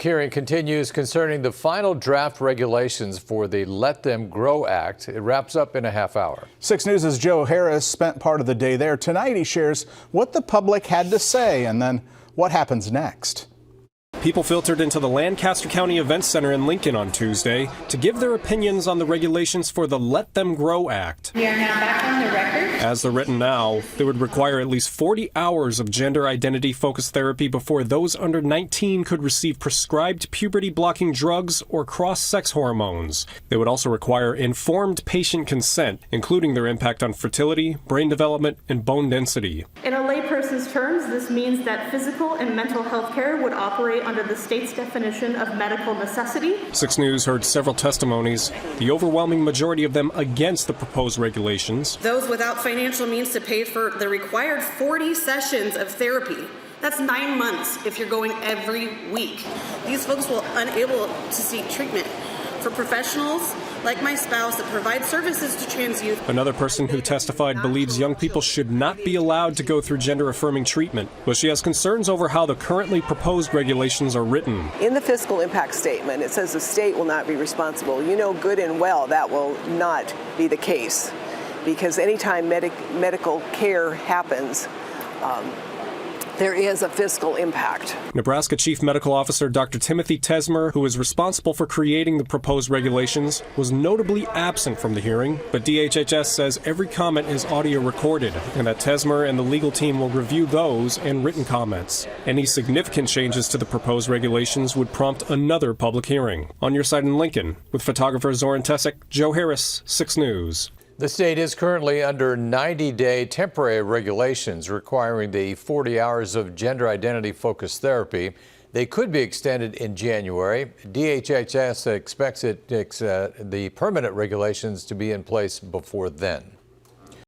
Hearing continues concerning the final draft regulations for the Let Them Grow Act. It wraps up in a half hour. 6 News' Joe Harris spent part of the day there. Tonight he shares what the public had to say and then what happens next. People filtered into the Lancaster County Events Center in Lincoln on Tuesday to give their opinions on the regulations for the Let Them Grow Act. We are now back on the record. As they're written now, they would require at least 40 hours of gender identity-focused therapy before those under 19 could receive prescribed puberty-blocking drugs or cross-sex hormones. They would also require informed patient consent, including their impact on fertility, brain development, and bone density. In a layperson's terms, this means that physical and mental health care would operate under the state's definition of medical necessity. 6 News heard several testimonies, the overwhelming majority of them against the proposed regulations. Those without financial means to pay for the required 40 sessions of therapy. That's 9 months if you're going every week. These folks will unable to seek treatment. For professionals like my spouse that provide services to trans youth. Another person who testified believes young people should not be allowed to go through gender-affirming treatment, but she has concerns over how the currently proposed regulations are written. In the fiscal impact statement, it says the state will not be responsible. You know good and well that will not be the case, because anytime medical care happens, there is a fiscal impact. Nebraska Chief Medical Officer Dr. Timothy Tesmer, who is responsible for creating the proposed regulations, was notably absent from the hearing, but DHHS says every comment is audio recorded and that Tesmer and the legal team will review those and written comments. Any significant changes to the proposed regulations would prompt another public hearing. On your side in Lincoln, with photographer Zoran Tesek, Joe Harris, 6 News. The state is currently under 90-day temporary regulations requiring the 40 hours of gender identity-focused therapy. They could be extended in January. DHHS expects the permanent regulations to be in place before then.